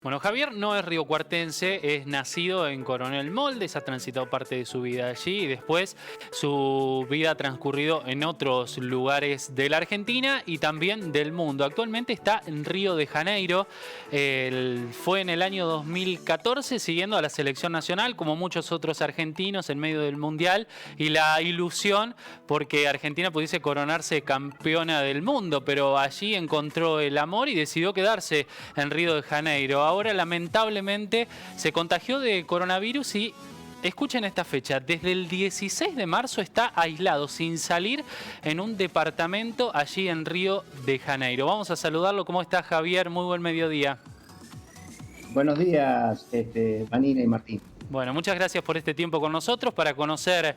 Bueno, Javier no es riocuartense, es nacido en Coronel Moldes, ha transitado parte de su vida allí y después su vida ha transcurrido en otros lugares de la Argentina y también del mundo. Actualmente está en Río de Janeiro, fue en el año 2014 siguiendo a la selección nacional como muchos otros argentinos en medio del Mundial y la ilusión porque Argentina pudiese coronarse campeona del mundo, pero allí encontró el amor y decidió quedarse en Río de Janeiro. Ahora lamentablemente se contagió de coronavirus y escuchen esta fecha, desde el 16 de marzo está aislado sin salir en un departamento allí en Río de Janeiro. Vamos a saludarlo. ¿Cómo está, Javier? Muy buen mediodía. Buenos días, Vanina y Martín. Bueno, muchas gracias por este tiempo con nosotros para conocer,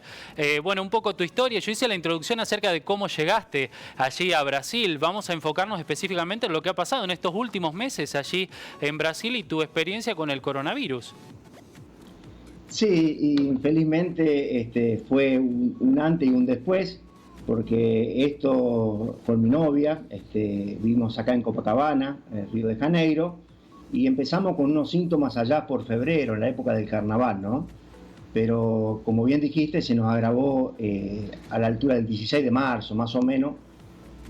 un poco tu historia. Yo hice la introducción acerca de cómo llegaste allí a Brasil. Vamos a enfocarnos específicamente en lo que ha pasado en estos últimos meses allí en Brasil y tu experiencia con el coronavirus. Sí, y infelizmente fue un antes y un después, porque esto con mi novia, vivimos acá en Copacabana, en Río de Janeiro, y empezamos con unos síntomas allá por febrero, en la época del carnaval, ¿no? Pero como bien dijiste, se nos agravó a la altura del 16 de marzo, más o menos,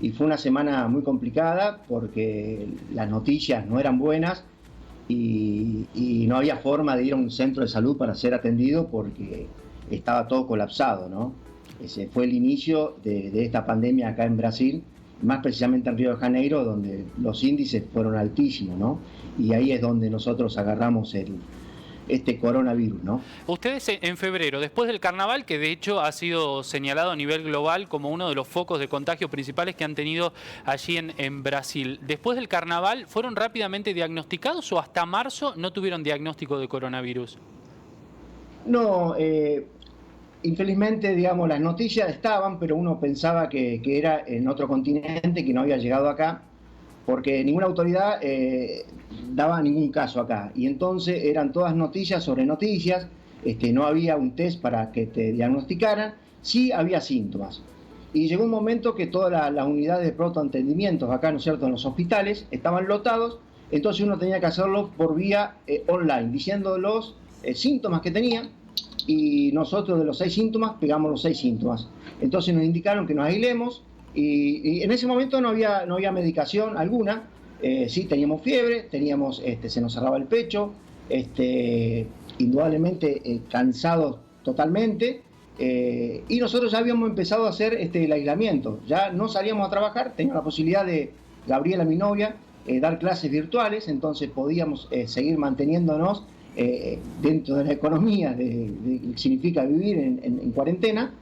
y fue una semana muy complicada porque las noticias no eran buenas y no había forma de ir a un centro de salud para ser atendido porque estaba todo colapsado, ¿no? Ese fue el inicio de esta pandemia acá en Brasil, más precisamente en Río de Janeiro, donde los índices fueron altísimos, ¿no? Y ahí es donde nosotros agarramos este coronavirus, ¿no? Ustedes en febrero, después del carnaval, que de hecho ha sido señalado a nivel global como uno de los focos de contagio principales que han tenido allí en Brasil, después del carnaval, ¿fueron rápidamente diagnosticados o hasta marzo no tuvieron diagnóstico de coronavirus? No, infelizmente, digamos, las noticias estaban, pero uno pensaba que era en otro continente, que no había llegado acá, porque ninguna autoridad daba ningún caso acá. Y entonces eran todas noticias sobre noticias, no había un test para que te diagnosticaran, sí había síntomas. Y llegó un momento que todas las unidades de pronto-atendimientos acá, ¿no es cierto?, en los hospitales estaban lotados, entonces uno tenía que hacerlo por vía online, diciendo los síntomas que tenía, y nosotros de los 6 síntomas pegamos los 6 síntomas. Entonces nos indicaron que nos aislemos y en ese momento no había medicación alguna. Sí teníamos fiebre, se nos cerraba el pecho, indudablemente cansados totalmente, y nosotros ya habíamos empezado a hacer el aislamiento. Ya no salíamos a trabajar, teníamos la posibilidad de, Gabriela, mi novia, dar clases virtuales, entonces podíamos seguir manteniéndonos dentro de la economía de que significa vivir en cuarentena,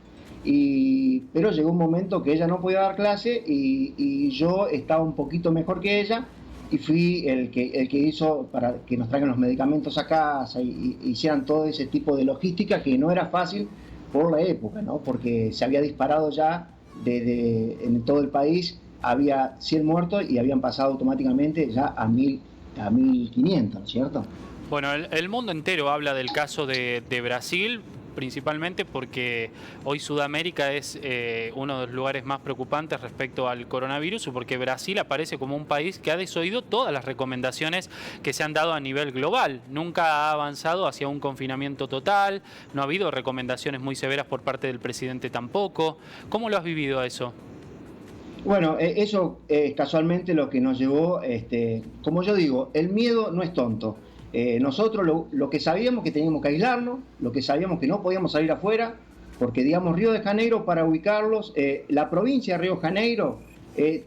pero llegó un momento que ella no podía dar clase y yo estaba un poquito mejor que ella y fui el que hizo para que nos traigan los medicamentos a casa y hicieran todo ese tipo de logística que no era fácil por la época, ¿no? Porque se había disparado ya en todo el país, había 100 muertos y habían pasado automáticamente ya a 1.500, ¿no es cierto? Bueno, el mundo entero habla del caso de Brasil, principalmente porque hoy Sudamérica es uno de los lugares más preocupantes respecto al coronavirus, porque Brasil aparece como un país que ha desoído todas las recomendaciones que se han dado a nivel global. Nunca ha avanzado hacia un confinamiento total, no ha habido recomendaciones muy severas por parte del presidente tampoco. ¿Cómo lo has vivido eso? Bueno, eso es casualmente lo que nos llevó, como yo digo, el miedo no es tonto. Nosotros lo que sabíamos que teníamos que aislarnos, lo que sabíamos que no podíamos salir afuera, porque digamos Río de Janeiro, para ubicarlos, la provincia de Río de Janeiro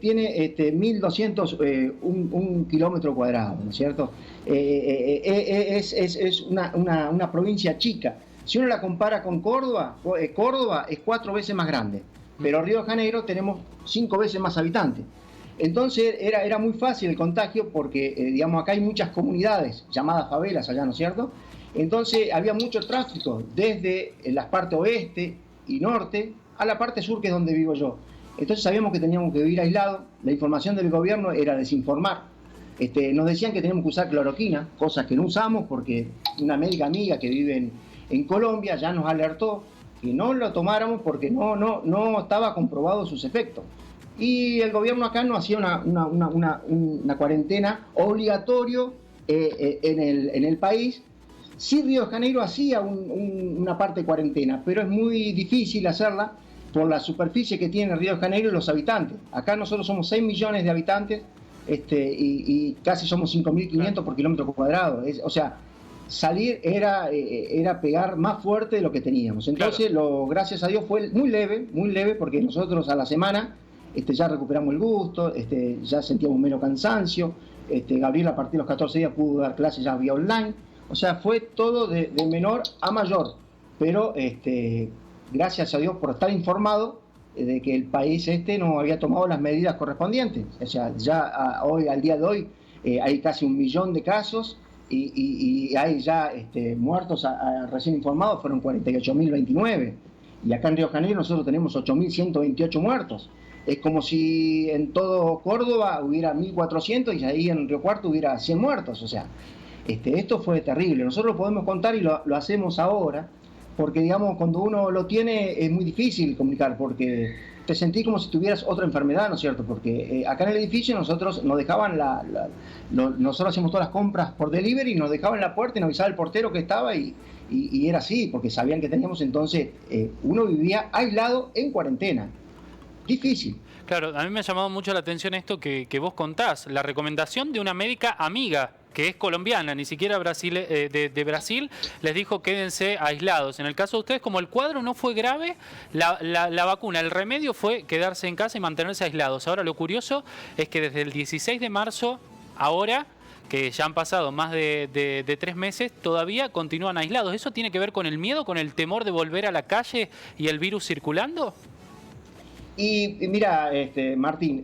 tiene 1.200 un kilómetro cuadrado, ¿no es cierto? Es una provincia chica. Si uno la compara con Córdoba, Córdoba es 4 veces más grande, pero Río de Janeiro tenemos 5 veces más habitantes. Entonces era muy fácil el contagio porque, digamos, acá hay muchas comunidades llamadas favelas allá, ¿no es cierto? Entonces había mucho tráfico desde la parte oeste y norte a la parte sur, que es donde vivo yo. Entonces sabíamos que teníamos que vivir aislados, la información del gobierno era desinformar. Nos decían que teníamos que usar cloroquina, cosas que no usamos porque una médica amiga que vive en Colombia ya nos alertó que no lo tomáramos porque no estaba comprobado sus efectos. Y el gobierno acá no hacía una cuarentena obligatorio en el país. Sí, Río de Janeiro hacía una parte de cuarentena, pero es muy difícil hacerla por la superficie que tiene Río de Janeiro y los habitantes. Acá nosotros somos 6 millones de habitantes y casi somos 5.500 por kilómetro cuadrado. O sea, salir era pegar más fuerte de lo que teníamos. Entonces, gracias a Dios, fue muy leve, porque nosotros a la semana ya recuperamos el gusto, ya sentíamos menos cansancio. Gabriel, a partir de los 14 días, pudo dar clases ya vía online. O sea, fue todo de menor a mayor, pero gracias a Dios por estar informado de que el país no había tomado las medidas correspondientes. O sea, ya al día de hoy, hay casi 1 millón de casos y hay ya muertos recién informados, fueron 48.029. Y acá en Río de Janeiro nosotros tenemos 8.128 muertos. Es como si en todo Córdoba hubiera 1.400 y ahí en Río Cuarto hubiera 100 muertos. O sea, esto fue terrible. Nosotros lo podemos contar y lo hacemos ahora, porque digamos, cuando uno lo tiene es muy difícil comunicar, porque te sentís como si tuvieras otra enfermedad, ¿no es cierto? Porque acá en el edificio nosotros nos dejaban nosotros hacíamos todas las compras por delivery y nos dejaban en la puerta y nos avisaba el portero que estaba y era así, porque sabían que teníamos. Entonces uno vivía aislado en cuarentena. Difícil. Claro, a mí me ha llamado mucho la atención esto que vos contás, la recomendación de una médica amiga que es colombiana, ni siquiera de Brasil, les dijo quédense aislados. En el caso de ustedes, como el cuadro no fue grave, la vacuna, el remedio fue quedarse en casa y mantenerse aislados. Ahora, lo curioso es que desde el 16 de marzo, ahora, que ya han pasado más de 3 meses, todavía continúan aislados. ¿Eso tiene que ver con el miedo, con el temor de volver a la calle y el virus circulando? Y mira, Martín,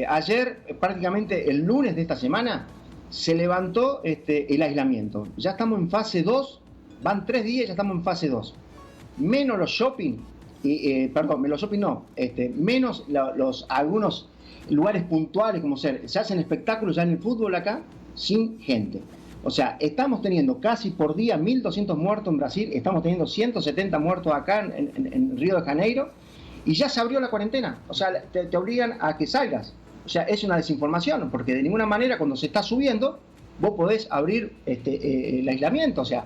ayer, prácticamente el lunes de esta semana, se levantó el aislamiento. Ya estamos en fase 2, van 3 días, ya estamos en fase 2. Menos los shopping, los shopping no, menos algunos lugares puntuales, como se hacen espectáculos ya en el fútbol acá, sin gente. O sea, estamos teniendo casi por día 1.200 muertos en Brasil, estamos teniendo 170 muertos acá en Río de Janeiro, y ya se abrió la cuarentena. O sea, te obligan a que salgas. O sea, es una desinformación, porque de ninguna manera cuando se está subiendo, vos podés abrir el aislamiento. O sea,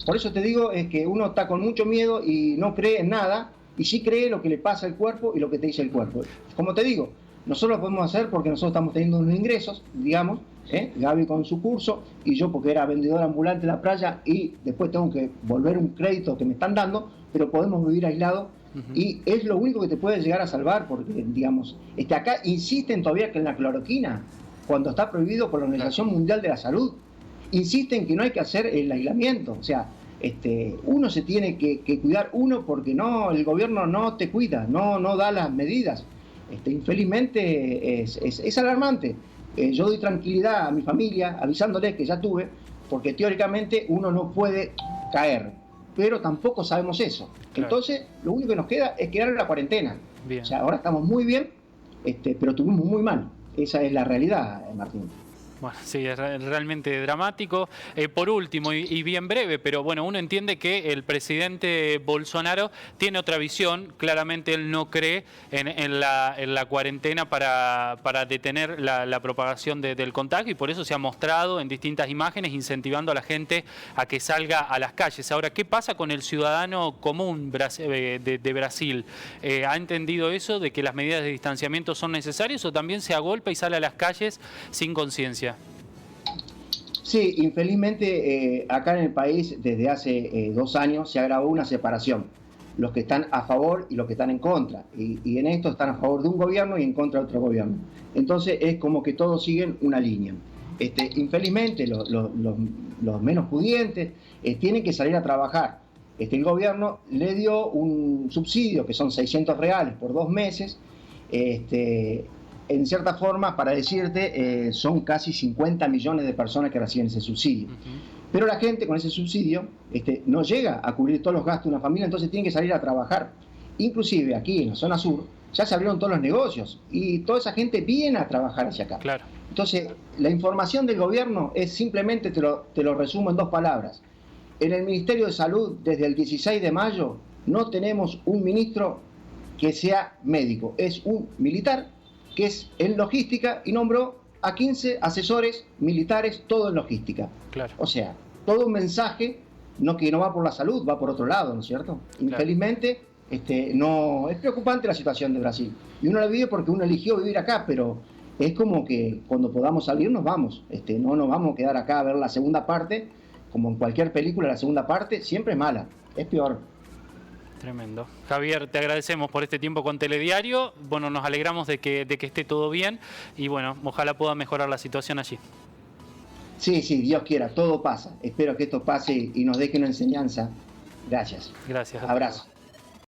por eso te digo es que uno está con mucho miedo y no cree en nada, y sí cree lo que le pasa al cuerpo y lo que te dice el cuerpo. Como te digo, nosotros lo podemos hacer porque nosotros estamos teniendo unos ingresos, digamos, Gaby con su curso, y yo porque era vendedor ambulante en la playa, y después tengo que volver un crédito que me están dando, pero podemos vivir aislados. Y es lo único que te puede llegar a salvar, porque, digamos, acá insisten todavía que en la cloroquina, cuando está prohibido por la Organización Mundial de la Salud, insisten que no hay que hacer el aislamiento. O sea, uno se tiene que cuidar uno, porque el gobierno no te cuida, no da las medidas. Infelizmente es alarmante. Yo doy tranquilidad a mi familia, avisándoles que ya tuve, porque teóricamente uno no puede caer, pero tampoco sabemos eso. Claro. Entonces, lo único que nos queda es quedar en la cuarentena. Bien. O sea, ahora estamos muy bien, pero estuvimos muy mal. Esa es la realidad, Martín. Bueno, sí, es realmente dramático. Por último, y bien breve, pero bueno, uno entiende que el presidente Bolsonaro tiene otra visión. Claramente él no cree en la cuarentena para detener la propagación del contagio, y por eso se ha mostrado en distintas imágenes incentivando a la gente a que salga a las calles. Ahora, ¿qué pasa con el ciudadano común de Brasil? ¿Ha entendido eso, de que las medidas de distanciamiento son necesarias, o también se agolpa y sale a las calles sin conciencia? Sí, infelizmente acá en el país desde hace 2 años se agravó una separación. Los que están a favor y los que están en contra. Y en esto están a favor de un gobierno y en contra de otro gobierno. Entonces es como que todos siguen una línea. Infelizmente los menos pudientes tienen que salir a trabajar. El gobierno le dio un subsidio que son 600 reales por 2 meses. En cierta forma, para decirte, son casi 50 millones de personas que reciben ese subsidio. Pero la gente con ese subsidio no llega a cubrir todos los gastos de una familia, entonces tiene que salir a trabajar. Inclusive aquí en la zona sur ya se abrieron todos los negocios y toda esa gente viene a trabajar hacia acá. Claro. Entonces, la información del gobierno es simplemente, te lo resumo en 2 palabras. En el Ministerio de Salud, desde el 16 de mayo, no tenemos un ministro que sea médico, es un militar que es en logística y nombró a 15 asesores militares, todo en logística. Claro. O sea, todo un mensaje que no va por la salud, va por otro lado, ¿no es cierto? Claro. Infelizmente, no, es preocupante la situación de Brasil. Y uno la vive porque uno eligió vivir acá, pero es como que cuando podamos salir nos vamos. No nos vamos a quedar acá a ver la segunda parte, como en cualquier película, la segunda parte siempre es mala, es peor. Tremendo. Javier, te agradecemos por este tiempo con Telediario. Bueno, nos alegramos de que esté todo bien y bueno, ojalá pueda mejorar la situación allí. Sí, Dios quiera, todo pasa. Espero que esto pase y nos deje una enseñanza. Gracias. Gracias. Abrazo.